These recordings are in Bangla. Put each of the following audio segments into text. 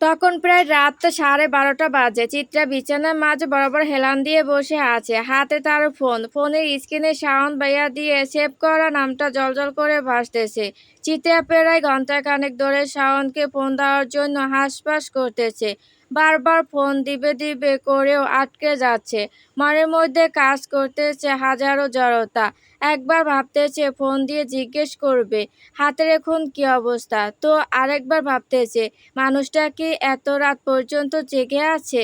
তখন প্রায় রাত 12:30 বাজে। চিত্রা বিছানার মাঝে বরাবর হেলান দিয়ে বসে আছে, হাতে তার ফোন। ফোনের স্ক্রিনে শাওন ভাইয়া দিয়ে সেভ করা নামটা জ্বলজ্বল করে ভাসতেছে। চিত্রা প্রায় ঘন্টাখানেক ধরে শাওনকে ফোন দেওয়ার জন্য হাঁসফাঁস করতেছে। বারবার ফোন দিবে দিবে করেও আটকে যাচ্ছে। মনের মধ্যে কাজ করতেছে হাজারো জড়তা। একবার ভাবতেছে ফোন দিয়ে জিজ্ঞেস করবে হাতের এখন কি অবস্থা, তো আরেকবার ভাবতেছে মানুষটা কি এত রাত পর্যন্ত জেগে আছে?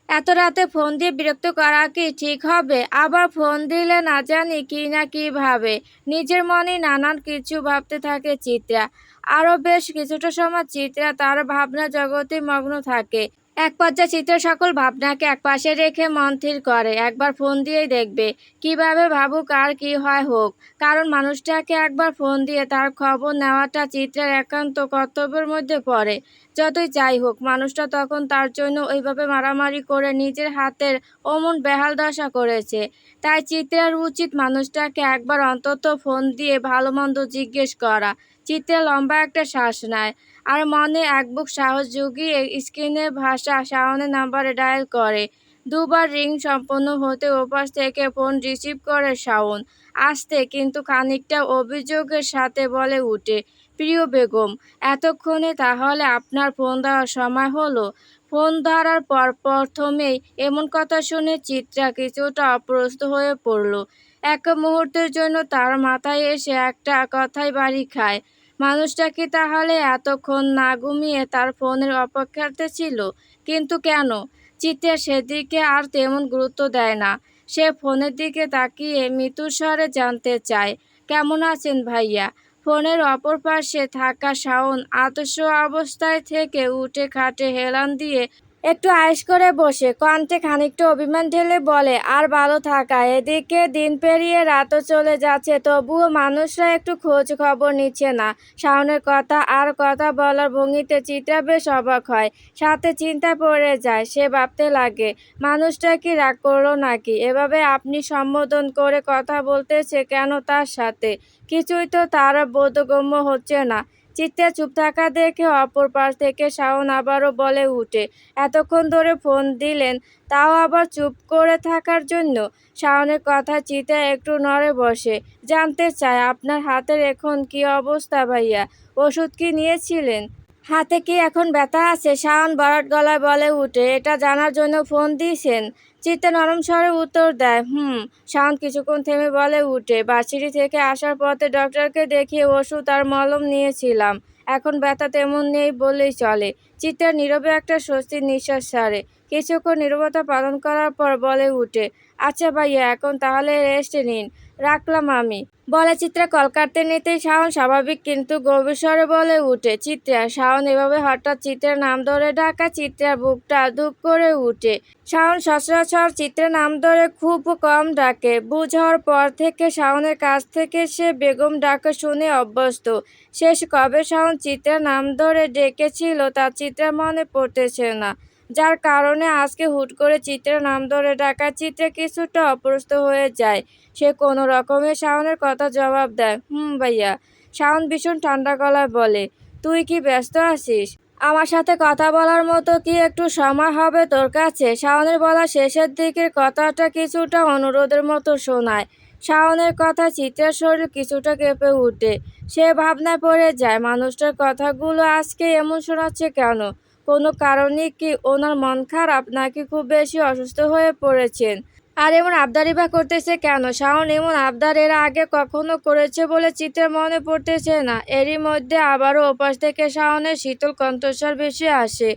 এত রাতে ফোন দিয়ে বিরক্ত করা কি ঠিক হবে? আবার ফোন দিলে না জানি কি না কি ভাবে। নিজের মনে নানান কিছু ভাবতে থাকে চিত্রা। আরও বেশ কিছুটা সময় চিত্রা তার ভাবনা জগতে মগ্ন থাকে। এক পর্যায়ে চিত্রা সকল ভাবনাকে একপাশে রেখে মন স্থির করে একবার ফোন দিয়েই দেখবে। কিভাবে ভাবুক আর কি হয় হোক, কারণ মানুষটাকে একবার ফোন দিয়ে তার খবর নেওয়াটা চিত্রার একান্ত কর্তব্যের মধ্যে পড়ে। যতই যাই হোক, মানুষটা তখন তার জন্য ওইভাবে মারামারি করে নিজের হাতের অমন বেহাল দশা করেছে। তাই চিত্রার উচিত মানুষটাকে একবার অন্তত ফোন দিয়ে ভালো মন্দ জিজ্ঞেস করা। চিত্রা লম্বা একটা শ্বাস নেয় আর মনে এক বুক সাহস জুগিয়ে স্ক্রিনে ভাসা শাওনের নাম্বারে ডায়াল করে। দুবার রিং সম্পন্ন হতে ওপাশ থেকে ফোন রিসিভ করে শাওন। আস্তে কিন্তু খানিকটা অভিযোগের সাথে বলে উঠে, প্রিয় বেগম, এতক্ষণে তাহলে আপনার ফোন দেওয়ার সময় হলো? ফোন ধরার পর প্রথমেই এমন কথা শুনে চিত্রা কিছুটা অপ্রস্তুত হয়ে পড়ল। এক মুহূর্তের জন্য তার মাথায় এসে একটা কথাই বাড়ি খায়। মানুষটা কি তাহলে এতক্ষণ না ঘুমিয়ে তার ফোনের অপেক্ষার্থে ছিল? কিন্তু কেন? চিত্রা সেদিকে আর তেমন গুরুত্ব দেয় না। সে ফোনের দিকে তাকিয়ে মৃদু স্বরে জানতে চায়, কেমন আছেন ভাইয়া? ফোনের অপর পাশে থাকা শাওন আদর্শ অবস্থায় থেকে উঠে খাটে হেলান দিয়ে একটু আয়েশ করে বসে কণ্ঠে খানিকটা অভিমান ঢেলে বলে, আর ভালো থাকা। এদিকে দিন পেরিয়ে রাতও চলে যাচ্ছে, তবুও মানুষরা একটু খোঁজ খবর নিচ্ছে না। শাওনের কথা আর কথা বলার ভঙ্গিতে চিত্রা বেশ অবাক হয়, সাথে চিন্তায় পড়ে যায়। সে ভাবতে লাগে, মানুষটা কি রাগ করলো নাকি? এভাবে আপনি সম্বোধন করে কথা বলতেছে কেন তার সাথে? কিছুই তো তার বোধগম্য হচ্ছে না। চিত্রা চুপ থাকা দেখে অপর পাশ থেকে শাওন আবারও বলে উঠে, এতক্ষণ ধরে ফোন দিলেন, তাও আবার চুপ করে থাকার জন্য? শাওনের কথা চিত্রা একটু নড়ে বসে। জানতে চায়, আপনার হাতের এখন কি অবস্থা ভাইয়া? ওষুধ কি নিয়েছিলেন? হাতে কি এখন ব্যথা আছে? শাওন ভরাট গলায় বলে উঠে, এটা জানার জন্য ফোন দিয়েছেন? চিত্তা নরম স্বরে উত্তর দেয়, হুম। শাওন কিছুক্ষণ থেমে বলে উঠে, ভার্সিটি থেকে আসার পথে ডক্টরকে দেখিয়ে ওষুধ আর মলম নিয়েছিলাম। এখন ব্যথা তেমন নেই বললেই চলে। চিত্রা নীরবে একটা স্বস্তির নিঃশ্বাস ছাড়ে। কিছুক্ষণ নীরবতা পালন করার পর বলে উঠে, আচ্ছা ভাইয়া, এখন তাহলে রেস্ট নিন, রাখলাম আমি। বলে চিত্রা কল কাটতে নিতেই শাওন স্বাভাবিক কিন্তু গভীর স্বরে বলে উঠে, চিত্রা। শাওন এভাবে হঠাৎ চিত্রার নাম ধরে ডাকা চিত্রার বুকটা ধুপ করে উঠে। শাওন সচরাচর চিত্রার নাম ধরে খুব কম ডাকে। বুঝ হওয়ার পর থেকে শাওনের কাছ থেকে সে বেগম ডাকা শুনে অভ্যস্ত। শেষ কবে শাওন চিত্রার নাম ধরে ডেকেছিল তা চিত্রার মনে পড়তেছে না, যার কারণে আজকে হুট করে চিত্রার নাম ধরে ডাকা চিত্রা কিছুটা অপ্রস্তুত হয়ে যায়। সে কোনো রকমে শাওনের কথা জবাব দেয়, হুম ভাইয়া। শাওন ভীষণ ঠান্ডা গলায় বলে, তুই কি ব্যস্ত আছিস? আমার সাথে কথা বলার মতো কি একটু সময় হবে তোর কাছে? শাওনের বলা শেষের দিকের কথাটা কিছুটা অনুরোধের মতো শোনায়। শাওনের কথা চিত্রার শরীর কিছুটা কেঁপে উঠে। সে ভাবনায় পড়ে যায়, মানুষটার কথাগুলো আজকে এমন শোনাচ্ছে কেন? কোনো কারণে কি ওনার মন খারাপ, নাকি খুব বেশি অসুস্থ হয়ে পড়েছেন? আর এমন আবদারই বা করতেছে কেন? শাওন এমন আবদার এর আগে কখনো করেছে বলে চিত্রার মনে পড়তেছে না। এরই মধ্যে আবারও ওপাশ থেকে শাওনের শীতল কণ্ঠস্বর ভেসে আসে,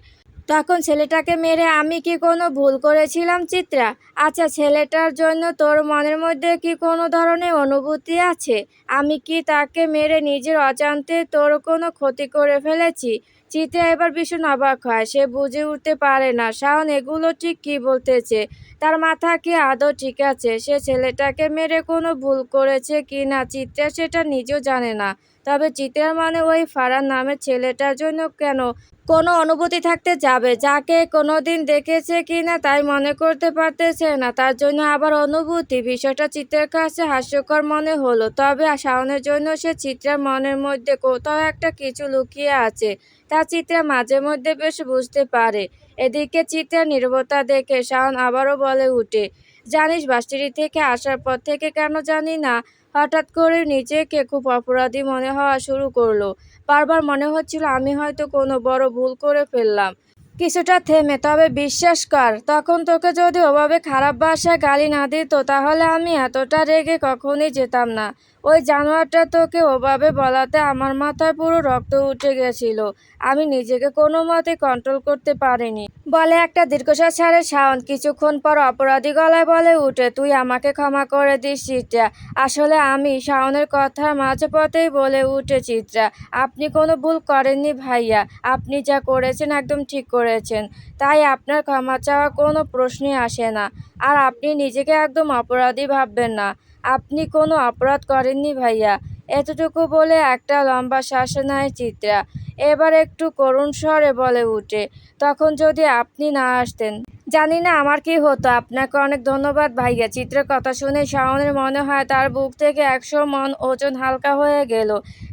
তখন ছেলেটাকে মেরে আমি কি কোনো ভুল করেছিলাম চিত্রা? আচ্ছা, ছেলেটার জন্য তোর মনের মধ্যে কি কোনো ধরনের অনুভূতি আছে? আমি কি তাকে মেরে নিজের অজান্তে তোর কোনো ক্ষতি করে ফেলেছি? চিত্রা এবার ভীষণ অবাক হয়। সে বুঝে উঠতে পারে না শাওন এগুলো ঠিক কী বলতেছে। তার মাথা কি আদৌ ঠিক আছে? সে ছেলেটাকে মেরে কোনো ভুল করেছে কি না চিত্রা সেটা নিজেও জানে না। তবে চিত্রার মানে ওই ফারহান নামের ছেলেটার জন্য কেন কোনো অনুভূতি থাকতে যাবে, যাকে কোনোদিন দেখেছে কিনা তাই মনে করতে পারতেছে না, তার জন্য আবার অনুভূতি। বিষয়টা চিত্রের কাছে হাস্যকর মনে হলো, তবে শাওনের জন্য সে চিত্রার মনের মধ্যে কোথাও একটা কিছু লুকিয়ে আছে, তা চিত্রা মাঝে মধ্যে বেশ বুঝতে পারে। এদিকে চিত্রার নীরবতা দেখে শাওন আবারও বলে উঠে, জানিস, ভার্সিটি থেকে আসার পর থেকে কেন জানি না হঠাৎ করে নিজেকে খুব অপরাধী মনে হওয়া শুরু করলো। বারবার মনে হচ্ছিল আমি হয়তো কোনো বড় ভুল করে ফেললাম। কিছুটা থেমে, তবে বিশ্বাস কর, তখন তোকে যদি ওভাবে খারাপ ভাষায় গালি না দিত তাহলে আমি এতটা রেগে কখনই যেতাম না। ওই জানোয়ারটা তোকে ওভাবে বলাতে আমার মাথায় পুরো রক্ত উঠে গেছিল। আমি নিজেকে কোনো মতে কন্ট্রোল করতে পারিনি বলে একটা দীর্ঘশ্বাস ছাড়ে শাওন। কিছুক্ষণ পর অপরাধী গলায় বলে উঠে, তুই আমাকে ক্ষমা করে দিস চিত্রা। আসলে আমি শাওনের কথার মাঝপথেই বলে উঠে চিত্রা, আপনি কোনো ভুল করেননি ভাইয়া, আপনি যা করেছেন একদম ঠিক করেছেন, তাই আপনার ক্ষমা চাওয়ার কোনো প্রশ্নই আসে না। আর আপনি নিজেকে একদম অপরাধী ভাববেন না, আপনি কোনো অপরাধ করেননি ভাইয়া। এতটুকু বলে একটা লম্বা শ্বাস নেয় চিত্রা। এবার একটু করুণ স্বরে বলে উঠে, তখন যদি আপনি না আসতেন জানি না আমার কি হতো। আপনাকে অনেক ধন্যবাদ ভাইয়া। চিত্রের কথা শুনে শাওনের মনে হয় তার বুক থেকে 100 মণ ওজন হালকা হয়ে গেল।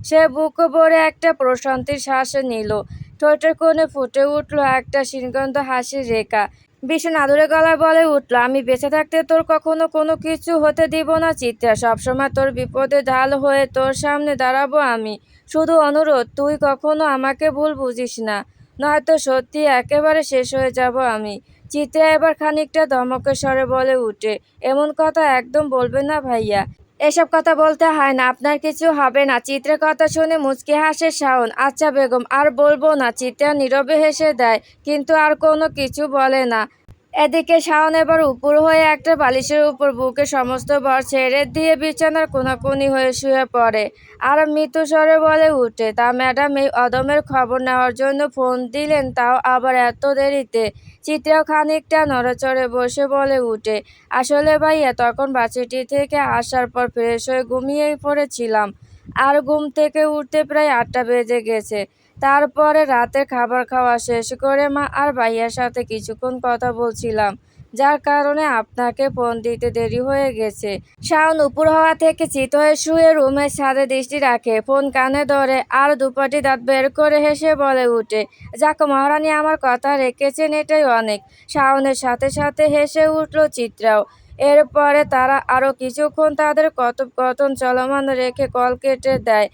সে বুক ভরে একটা প্রশান্তির শ্বাস নিল। ঠোঁটের কোণে ফুটে উঠল একটা স্নিগ্ধ হাসির রেখা। ভীষণ আদুরে গলায় বলে উঠল, আমি বেঁচে থাকতে তোর কখনো কোনো কিছু হতে দিব না চিত্রা। সবসময় তোর বিপদে ঢাল হয়ে তোর সামনে দাঁড়াবো আমি। শুধু অনুরোধ, তুই কখনো আমাকে ভুল বুঝিস না, নয়তো সত্যি একেবারে শেষ হয়ে যাব আমি। চিত্রা এবার খানিকটা ধমকের স্বরে বলে উঠে, এমন কথা একদম বলবেন না ভাইয়া, এসব কথা বলতে হয় না, আপনার কিছু হবে না। চিত্রের কথা শুনে মুচকি হাসে শাওন। আচ্ছা বেগম, আর বলবো না। চিত্রা নীরবে হেসে দেয়, কিন্তু আর কোনো কিছু বলে না। এদিকে শাওন এবার উপুর হয়ে একটা বালিশের উপর বুকের সমস্ত ভর ছেড়ে দিয়ে বিছানার কোনাকুনি হয়ে শুয়ে পড়ে। আর মৃদু স্বরে বলে উঠে, তা ম্যাডাম, এই অদমের খবর নেওয়ার জন্য ফোন দিলেন, তাও আবার এত দেরিতে? চিত্রাও খানিকটা নড়েচড়ে বসে বলে উঠে, আসলে ভাইয়া, তখন ভার্সিটি থেকে আসার পর ফ্রেশ হয়ে ঘুমিয়েই পড়েছিলাম। আর ঘুম থেকে উঠতে প্রায় 8টা বেজে গেছে। তারপরে রাতের খাবার খাওয়া শেষ করে মা আর ভাইয়ার সাথে কিছুক্ষণ কথা বলছিলাম, যার কারণে আপনাকে ফোন দিতে দেরি হয়ে গেছে। শাওন উপর হওয়া থেকে চিত হয়ে শুয়ে রুমের ছাদে দৃষ্টি রাখে, ফোন কানে ধরে আর দুপাটি দাঁত বের করে হেসে বলে উঠে, যাক মহারানী, আমার কথা রেখেছেন, এটাই অনেক। শাওনের সাথে সাথে হেসে উঠল চিত্রাও। এরপরে তারা আরও কিছুক্ষণ তাদের কথোপকথন চলমান রেখে কল কেটে দেয়।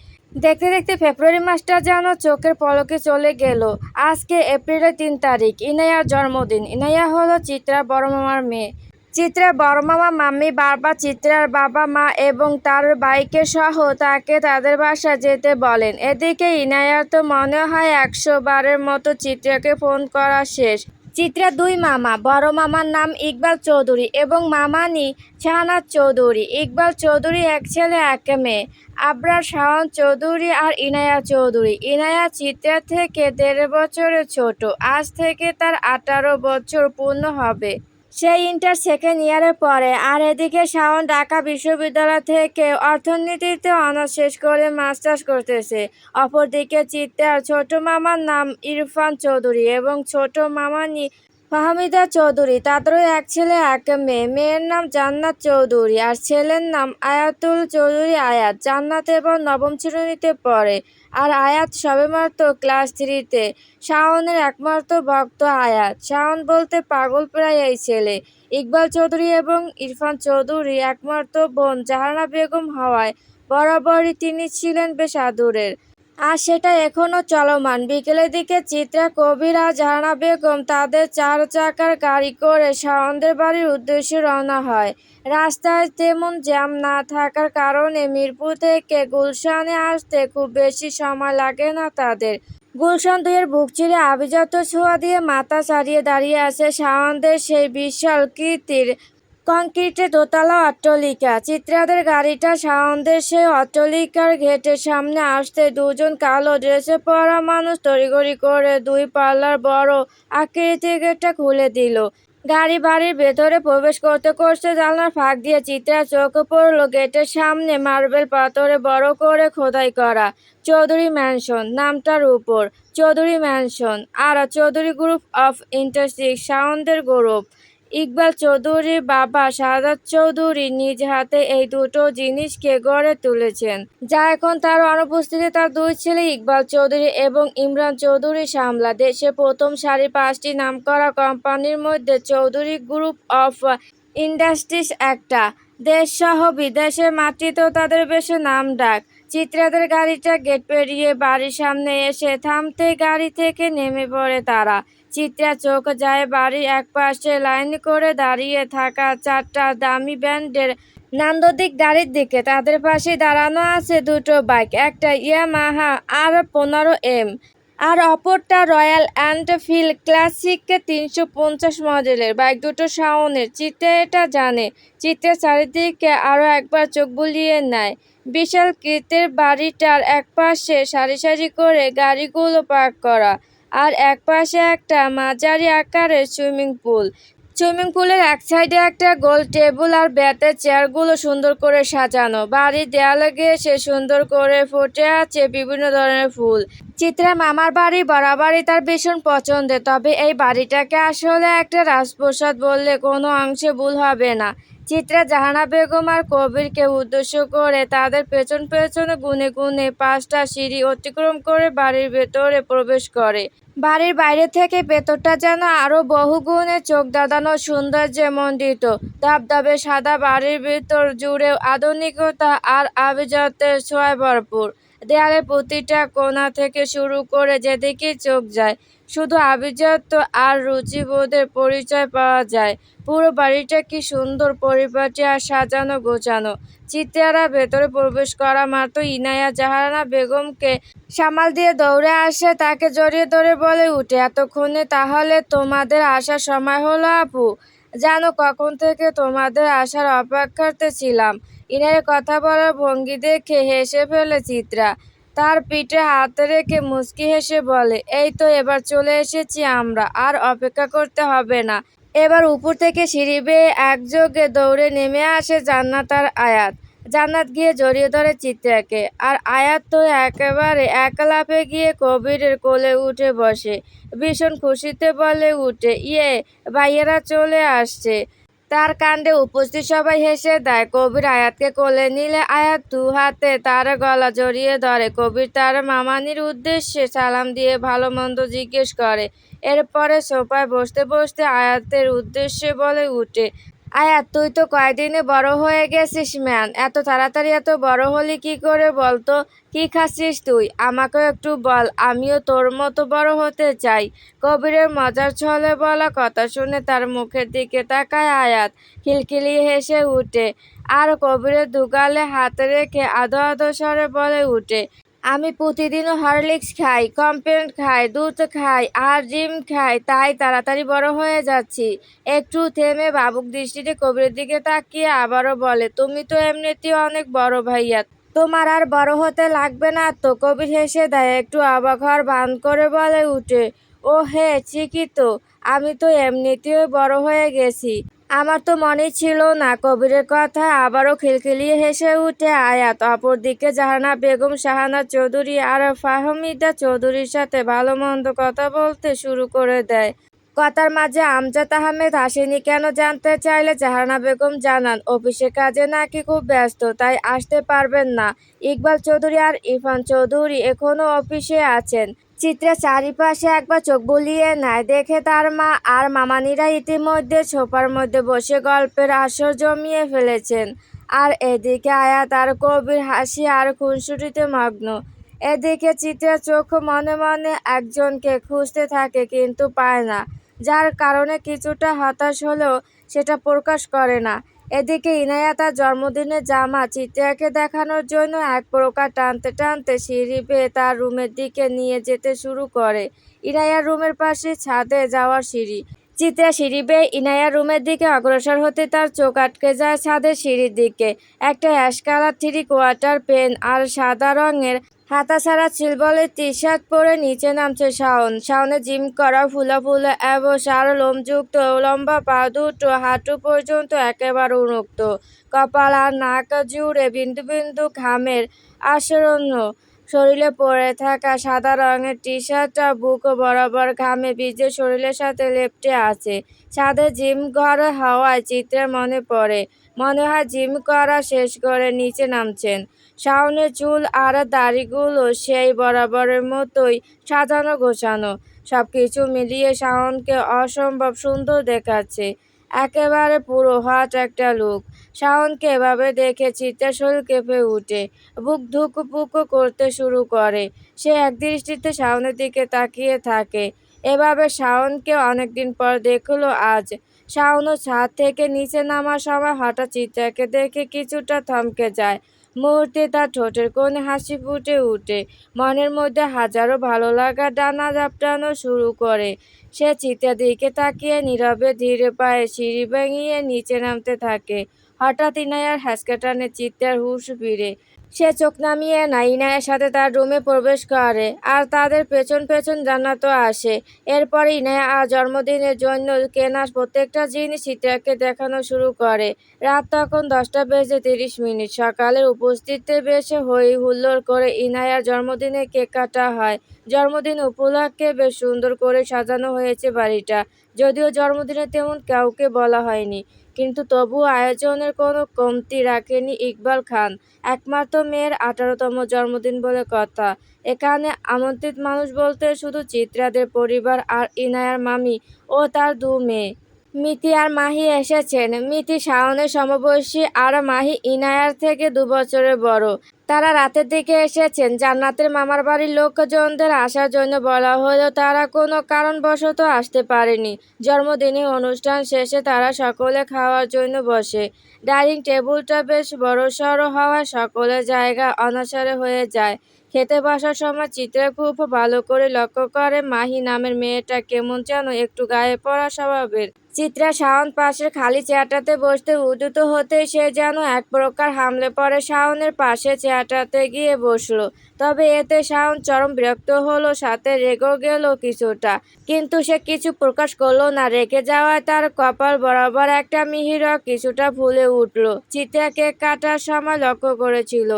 দেখতে দেখতে ফেব্রুয়ারি মাসটা যেন চোখের পলকে চলে গেল। আজকে এপ্রিলের 3 তারিখ, ইনায়ার জন্মদিন। ইনায়া হলো চিত্রার বড় মামার মেয়ে। চিত্রার বড় মামা মাম্মি বারবার চিত্রার বাবা মা এবং তার ভাইকে সহ তাকে তাদের বাসায় যেতে বলেন। এদিকে ইনায়ার তো মনে হয় 100 বারের মতো চিত্রাকে ফোন করা শেষ। চিত্রার 2 মামা, বড় মামার নাম ইকবাল চৌধুরী এবং মামানি শাহনাজ চৌধুরী। ইকবাল চৌধুরী এক ছেলে এক মেয়ে, আবরার, শাওন চৌধুরী আর ইনায়া চৌধুরী। ইনায়া চিত্রা থেকে 1.5 বছরের ছোট। আজ থেকে তার 18 বছর পূর্ণ হবে। সে ইন্টার সেকেন্ড ইয়ারে পড়ে। আর এদিকে শাওন ঢাকা বিশ্ববিদ্যালয় থেকে অর্থনীতিতে অনার্স শেষ করে মাস্টার্স করতেছে। অপরদিকে চিত্রার ছোট মামার নাম ইরফান চৌধুরী এবং ছোট মামানি ফাহমিদা চৌধুরী। তাদেরও এক ছেলে এক মেয়ে। মেয়ের নাম জান্নাত চৌধুরী আর ছেলের নাম আয়াতুল চৌধুরী আয়াত। জান্নাত এবার 9ম শ্রেণীতে পড়ে আর আয়াত সবেমাত্র ক্লাস 3-তে। শাওনের একমাত্র ভক্ত আয়াত। শাওন বলতে পাগল প্রায় এই ছেলে। ইকবাল চৌধুরী এবং ইরফান চৌধুরী একমাত্র বোন জাহানা বেগম হওয়ায় বরাবরই তিনি ছিলেন বেশ আদুরের। আর সেটা এখনও চলমান। বিকেলের দিকে চিত্রা, কবির আর জাহানা বেগম তাদের 4 চাকার গাড়ি করে শাওনদের বাড়ির উদ্দেশ্যে রওনা হয়। রাস্তায় তেমন জ্যাম না থাকার কারণে মিরপুর থেকে গুলশানে আসতে খুব বেশি সময় লাগে না তাদের। গুলশান 2-এর বুক চিরে আভিজাত্য ছোঁয়া দিয়ে মাথা ছাড়িয়ে দাঁড়িয়ে আছে শাওনদের সেই বিশাল কীর্তির কংক্রিটের দোতলা অট্টালিকা। চিত্রাদের গাড়িটা শাওনদের সেই অট্টালিকার গেটের সামনে আসতে দুজন কালো ড্রেসে পরা মানুষ তড়িঘড়ি করে 2 পাল্লার বড় আকৃতির গেটটা খুলে দিল। গাড়ি বাড়ির ভেতরে প্রবেশ করতে করতে জানলার ফাঁক দিয়ে চিত্রার চোখে পড়ল গেটের সামনে মার্বেল পাথরে বড় করে খোদাই করা চৌধুরী ম্যানশন নামটার উপর। চৌধুরী ম্যানশন আর চৌধুরী গ্রুপ অফ ইন্ডাস্ট্রিজ সাউন্ডের গৌরব। ইকবাল চৌধুরীর বাবা শাহাদাত চৌধুরী নিজ হাতে এই দুটো জিনিসকে গড়ে তুলেছেন, যা এখন তার অনুপস্থিতি তার দুই ছেলে ইকবাল চৌধুরী এবং ইমরান চৌধুরী সামলা। দেশে প্রথম সারি 5টি নামকরা কোম্পানির মধ্যে চৌধুরী গ্রুপ অফ ইন্ডাস্ট্রিজ একটা। দেশসহ বিদেশের মাটিতেও তাদের বেশ নাম ডাক। চিত্রাদের গাড়িটা গেট পেরিয়ে বাড়ির সামনে এসে থামতেই গাড়ি থেকে নেমে পড়ে তারা। চিত্রা চোখ যায় বাড়ির একপাশে লাইন করে দাঁড়িয়ে থাকা 4টা দামি ব্র্যান্ডের নান্দনিক গাড়ির দিকে। তাদের পাশে দাঁড়ানো আছে দুটো বাইক, একটা ইয়ামাহা R15M আর অপরটা রয়্যাল এনফিল্ড ক্লাসিক 350 মডেলের। বাইক দুটো শাওনের। চিত্রা এটা জানে। চিত্রা চারিদিকে আরও একবার চোখ বুলিয়ে নেয়। বিশাল কৃতের বাড়িটার একপাশে সারি সারি করে গাড়িগুলো পার্ক করা, আর একপাশে একটা মাঝারি আকারের সুইমিং পুল। সুইমিং পুলের এক সাইডে একটা গোল টেবিল আর বেতের চেয়ারগুলো সুন্দর করে সাজানো। বাড়ির দেয়ালে ঘেঁষে সুন্দর করে ফুটে আছে বিভিন্ন ধরনের ফুল। চিত্রা মামার বাড়ি বরাবরই তার ভীষণ পছন্দের, তবে এই বাড়িটাকে আসলে একটা রাজপ্রাসাদ বললে কোনো অংশে ভুল হবে না। চিত্রা জাহানা বেগম আর কবিরকে উদ্দেশ্য করে তাদের পেছন পেছনে গুনে গুনে 5টা সিঁড়ি অতিক্রম করে বাড়ির ভেতরে প্রবেশ করে। বাড়ির বাইরে থেকে ভেতরটা যেন আরো বহুগুণে চোখ ধাঁধানো সৌন্দর্যে মণ্ডিত। ধবধবে সাদা বাড়ির ভেতর জুড়ে আধুনিকতা আর আভিজাত্যের ছোঁয়ায় ভরপুর। দেয়ালের প্রতিটা কোণা থেকে শুরু করে যেদিকে চোখ যায়, শুধু আভিজাত্য আর রুচিবোধের পরিচয় পাওয়া যায়। পুরো বাড়িটা কি সুন্দর পরিপাটি আর সাজানো গোছানো। চিত্রারা ভেতরে প্রবেশ করা মাত্র ইনায়া জাহানা বেগমকে সামাল দিয়ে দৌড়ে আসে, তাকে জড়িয়ে ধরে বলে উঠে, এতক্ষণে তাহলে তোমাদের আসার সময় হলো আপু? জানো কখন থেকে তোমাদের আসার অপেক্ষার্থে ছিলাম। ইনায়ের কথা বলার ভঙ্গি দেখে হেসে ফেলে চিত্রা। তার পিঠে হাত রেখে মুচকি হেসে বলে, এই তো এবার চলে এসেছি আমরা, আর অপেক্ষা করতে হবে না। এবার উপর থেকে সিঁড়ি বেয়ে একযোগে দৌড়ে নেমে আসে জান্নাত আর আয়াত। জান্নাত গিয়ে জড়িয়ে ধরে চিত্রাকে, আর আয়াত তো একেবারে এক লাফে গিয়ে কবিরের কোলে উঠে বসে। ভীষণ খুশিতে বলে উঠে, ইয়ে, ভাইয়েরা চলে আসছে। তার কাণ্ডে উপস্থিত সবাই হেসে দেয়। কবির আয়াতকে কোলে নিলে আয়াত 2 হাতে তার গলা জড়িয়ে ধরে। কবির তার মামানির উদ্দেশ্যে সালাম দিয়ে ভালো মন্দ জিজ্ঞেস করে। এরপরে সোফায় বসতে বসতে আয়াতের উদ্দেশ্যে বলে উঠে, আয়াত, তুই তো কয়দিনে বড় হয়ে গেছিস ম্যান। এত তাড়াতাড়ি এত বড় হলি কি করে বলতো? কি খাচ্ছিস তুই? আমাকেও একটু বল, আমিও তোর মতো বড় হতে চাই। কবিরের মজার ছলে বলা কথা শুনে তার মুখের দিকে তাকায় আয়াত, খিলখিলিয়ে হেসে উঠে, আর কবিরের দুগালে হাত রেখে আদো আদো স্বরে বলে উঠে, আমি প্রতিদিন হরলিক্স খাই, কমপ্লেন খাই, দুধ খাই আর ডিম খাই, তাই তাড়াতাড়ি বড় হয়ে যাচ্ছি। একটু থেমে ভাবুক দৃষ্টিতে কবিরের দিকে তাকিয়ে আবারও বলে, তুমি তো এমনিতেই অনেক বড় ভাইয়া, তোমার আর বড় হতে লাগবে না তো। কবির হেসে দেয়, একটু অবাক হওয়ার ভান করে বলে উঠে, ও হে, ঠিকই তো, আমি তো এমনিতেও বড় হয়ে গেছি। আমার তো মনেই ছিল না। কবিরের কথায় আবারও খিলখিলিয়ে হেসে উঠে আয়াত। অপরদিকে জাহানা বেগম শাহানা চৌধুরী আর ফাহমিদা চৌধুরীর সাথে ভালো মন্দ কথা বলতে শুরু করে দেয়। কথার মাঝে আমজাদ আহমেদ আসেনি কেন জানতে চাইলে জাহানা বেগম জানান, অফিসের কাজে নাকি খুব ব্যস্ত, তাই আসতে পারবেন না। ইকবাল চৌধুরী আর ইরফান চৌধুরী এখনও অফিসে আছেন। চিত্রা চারিপাশে একবার চোখ বুলিয়ে নেয়, দেখে তার মা আর মামানিরা ইতিমধ্যে সোফার মধ্যে বসে গল্পের আসর জমিয়ে ফেলেছেন। আর এদিকে আয়াত আর কবির হাসি আর খুনসুটিতে মগ্ন। এদিকে চিত্রা চোখ মনে মনে একজনকে খুঁজতে থাকে, কিন্তু পায় না, যার কারণে কিছুটা হতাশ হলেও সেটা প্রকাশ করে না। এদিকে ইনায়া তার জন্মদিনের জামা চিত্রাকে দেখানোর জন্য এক প্রকার টানতে টানতে সিঁড়ি বেয়ে তার রুমের দিকে নিয়ে যেতে শুরু করে। ইনায়ার রুমের পাশে ছাদে যাওয়ার সিঁড়ি। চিত্রা সিঁড়ি বেয়ে ইনায়ার রুমের দিকে অগ্রসর হতে তার চোখ আটকে যায় ছাদের সিঁড়ির দিকে। একটা অ্যাশ কালার 3 কোয়ার্টার পেন আর সাদা রঙের হাতাছাড়া চিলবলের টি-শার্ট পরে নিচে নামছে শাওন। শাওনের জিম করা ফুলা ফুলা এবং সারা লোমযুক্ত লম্বা পা দুটো হাঁটু পর্যন্ত একেবারে উন্মুক্ত। কপাল আর নাক জুড়ে বিন্দু বিন্দু ঘামের আশরণ্য। শরীরে পরে থাকা সাদা রঙের টি-শার্টটা বুক বরাবর ঘামে ভিজে শরীরের সাথে লেপ্টে আছে। ছাদে জিম ঘর হওয়ায় চিত্রের মনে পড়ে। মনে হয় জিম করা শেষ করে নিচে নামছেন। শাওনের চুল আর দাড়িগুলো সেই বরাবরের মতোই সাজানো গোছানো। সবকিছু মিলিয়ে শাওনকে অসম্ভব সুন্দর দেখাচ্ছে। একেবারে পুরো হট একটা লুক। শাওনকে এভাবে দেখে চিত্রার শরীর কেঁপে উঠে, বুক ধুকপুক করতে শুরু করে। সে একদৃষ্টিতে শাওনের দিকে তাকিয়ে থাকে। এভাবে শাওনকে অনেকদিন পর দেখলো আজ। শাওনও ছাদ থেকে নিচে নামার সময় হঠাৎ চিত্রাকে দেখে কিছুটা থমকে যায়। মুহূর্তে তার ঠোঁটের কোণে হাসি ফুটে উঠে। মনের মধ্যে হাজারো ভালো লাগার ডানা ঝাপটানো শুরু করে। সে চিত্রার দিকে তাকিয়ে নীরবে ধীরে পায়ে সিঁড়ি ভেঙিয়ে নিচে নামতে থাকে। হঠাৎ ইনায়ার হ্যাঁচকা টানে চিত্রার হুঁশ ফিরে। সে চোখ নামিয়ে নেয়। ইনায়ার সাথে তার রুমে প্রবেশ করে আর তাদের পেছন পেছন জান্নাতও আসে। এরপরে ইনায়া আর জন্মদিনের জন্য কেনা প্রত্যেকটা জিনিস চিত্রাকে দেখানো শুরু করে। রাত তখন 10:30। সকালের উপস্থিতিতে বেশ হই হুল্লোড় করে ইনায়ার জন্মদিনে কেক কাটা হয়। জন্মদিন উপলক্ষে বেশ সুন্দর করে সাজানো হয়েছে বাড়িটা। যদিও জন্মদিনে তেমন কাউকে বলা হয়নি, কিন্তু তবুও আয়োজনের কোনো কমতি রাখেনি ইকবাল খান। একমাত্র মেয়ের 18তম জন্মদিন বলে কথা। এখানে আমন্ত্রিত মানুষ বলতে শুধু চিত্রাদের পরিবার আর ইনায়ার মামি ও তার 2 মেয়ে। মিতি আর মাহি এসেছেন। মিতি শাওনের সমবয়সী আর মাহি ইনায়ার থেকে 2 বছরের বড়। তারা রাতের দিকে এসেছেন। জান্নাতের মামার বাড়ির লোকজনদের আসার জন্য বলা হলেও তারা কোনো কারণবশত আসতে পারেনি। জন্মদিনের অনুষ্ঠান শেষে তারা সকলে খাওয়ার জন্য বসে। ডাইনিং টেবিলটা বেশ বড়সড় হওয়ায় সকলের জায়গা অনাসারে হয়ে যায়। খেতে বসার সময় চিত্রা খুব ভালো করে লক্ষ্য করে মাহি নামের মেয়েটা কেমন যেন একটু গায়ে পড়া স্বভাবের। চিত্রা শাওন পাশের খালি চেয়ারটাতে বসতে উদ্যত হতেই সে যেন এক প্রকার হামলে পড়ে শাওনের পাশে চেয়ারটাতে গিয়ে বসলো। তবে এতে শাওন চরম বিরক্ত হলো, সাথে রেগেও গেল কিছুটা। কিন্তু সে কিছু প্রকাশ করলো না। রেগে যাওয়ায় তার কপাল বরাবর একটা মিহিরক কিছুটা ফুলে উঠল। চিত্রা কেক কাটার সময় লক্ষ্য করেছিল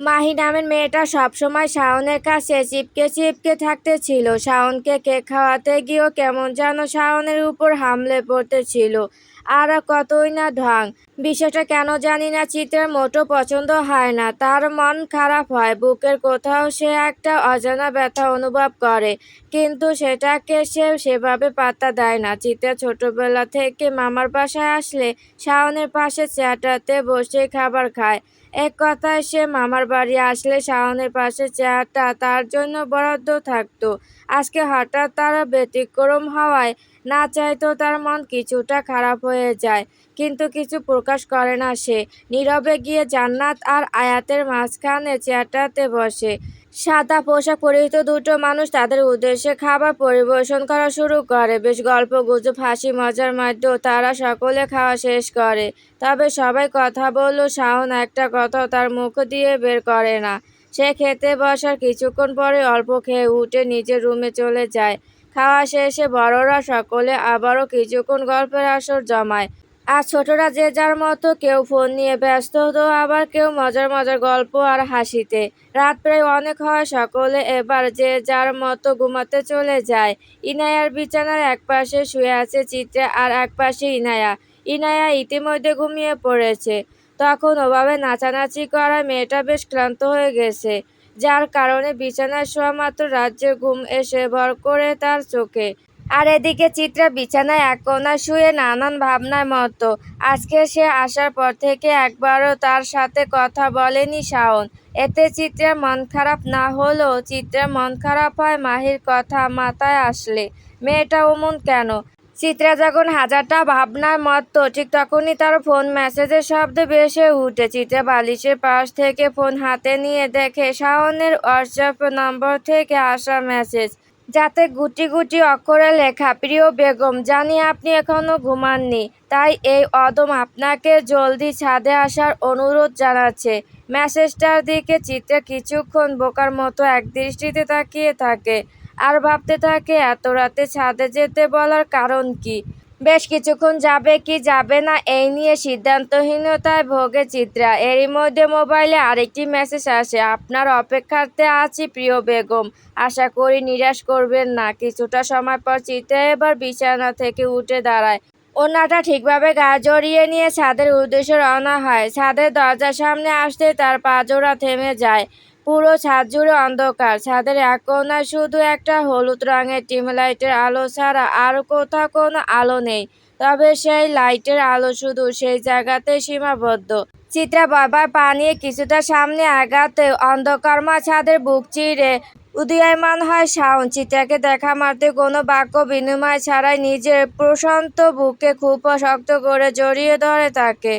মাহি নামের মেয়েটা সবসময় শাওনের কাছে চিপকে চিপকে থাকতে ছিল। শাওনকে কেক খাওয়াতে গিয়েও কেমন যেন শাওনের উপর হামলে পড়তেছিল। আর কতই না ঢং। বিষয়টা কেন জানি না চিত্রার মোটো পছন্দ হয় না। তার মন খারাপ হয়। বুকের কোথাও সে একটা অজানা ব্যথা অনুভব করে, কিন্তু সেটাকে সে সেভাবে পাত্তা দেয় না। চিত্রা ছোটবেলা থেকে মামার বাসায় আসলে শাওনের পাশে চেয়ারটাতে বসে খাবার খায়। এক কথায় সে মামার বাড়ি আসলে শাওনের পাশে চেয়ারটা তার জন্য বরাদ্দ থাকতো। আজকে হঠাৎ তার ব্যতিক্রম হওয়ায় না চাইতেও তার মন কিছুটা খারাপ হয়ে যায়, কিন্তু কিছু প্রকাশ করে না সে। নীরবে গিয়ে জান্নাত আর আয়াতের মাঝখানে চেয়ারটাতে বসে। সাদা পোশাক পরিহিত 2টো মানুষ তাদের উদ্দেশ্যে খাবার পরিবেশন করা শুরু করে। বেশ গল্প গুজব হাসি মজার মধ্যেও তারা সকলে খাওয়া শেষ করে। তবে সবাই কথা বললেও শাওন একটা কথাও তার মুখ দিয়ে বের করে না। সে খেতে বসার কিছুক্ষণ পরে অল্প খেয়ে উঠে নিজের রুমে চলে যায়। খাওয়া শেষে বড়রা সকলে আবারও কিছুক্ষণ গল্পের আসর জমায়। আর ছোটরা যে যার মতো, কেউ ফোন নিয়ে ব্যস্ত, তো আবার কেউ মজার মজার গল্প আর হাসিতে। রাত প্রায় অনেক হয়, সকলে এবার যে যার মতো ঘুমাতে চলে যায়। ইনায়ার বিছানার একপাশে শুয়ে আছে চিত্রা আর একপাশে ইনায়া। ইনায়া ইতিমধ্যে ঘুমিয়ে পড়েছে। তখন ওভাবে নাচানাচি করায় মেয়েটা বেশ ক্লান্ত হয়ে গেছে, যার কারণে বিছানায় শোয়া মাত্র রাজ্যের ঘুম এসে ভর করে তার চোখে। আর এদিকে চিত্রা বিছানায় এক কোণায় শুয়ে নানান ভাবনায় মত্ত। আজকে সে আসার পর থেকে একবারও তার সাথে কথা বলেনি শাওন। এতে চিত্রার মন খারাপ না হলেও চিত্রার মন খারাপ হয় মাহির কথা মাথায় আসলে। মেয়েটা অমন কেন? চিত্রা যখন হাজারটা ভাবনায় মত্ত, ঠিক তখনই তার ফোন মেসেজের শব্দ ভেসে উঠে। চিত্রা বালিশের পাশ থেকে ফোন হাতে নিয়ে দেখে শাওনের হোয়াটসঅ্যাপ নম্বর থেকে আসা মেসেজ। যাতে গুটি গুটি অক্ষরে লেখা, প্রিয় বেগম, জানি আপনি এখনো ঘুমাননি, তাই এই অদম আপনাকে জলদি ছাদে আসার অনুরোধ জানাচ্ছে। মেসেজটার দিকে চিত্রা কিছুক্ষণ বোকার মতো একদৃষ্টিতে তাকিয়ে থাকে আর ভাবতে থাকে এত রাতে ছাদে যেতে বলার কারণ কি। বেশ কিছুক্ষণ যাবে কি যাবে না এই নিয়ে সিদ্ধান্তহীনতায় ভোগে চিত্রা। এরই মধ্যে মোবাইলে আরেকটি মেসেজ আসে, আপনার অপেক্ষার্থে আছি প্রিয় বেগম, আশা করি নিরাশ করবেন না। কিছুটা সময় পর চিত্রা এবার বিছানা থেকে উঠে দাঁড়ায়, ওড়নাটা ঠিকভাবে গায়ে জড়িয়ে নিয়ে ছাদের উদ্দেশ্যে রওনা হয়। ছাদের দরজার সামনে আসতে তার পা জোড়া থেমে যায়। পুরো ছাদ জুড়ে অন্ধকার, ছাদের এক কোণায় শুধু একটা হলুদ রঙের টিউবলাইটের আলো ছাড়া আর কোথাও কোনো আলো নেই। তবে সেই লাইটের আলো শুধু সেই জায়গাতেই সীমাবদ্ধ। চিত্রা বারবার পা নিয়ে কিছুটা সামনে আগাতে অন্ধকারময় ছাদের বুক চিরে উদীয়মান হয় শাওন। চিত্রাকে দেখা মাত্র কোনো বাক্য বিনিময় ছাড়াই নিজের প্রশান্ত বুকে খুব শক্ত করে জড়িয়ে ধরে তাকে।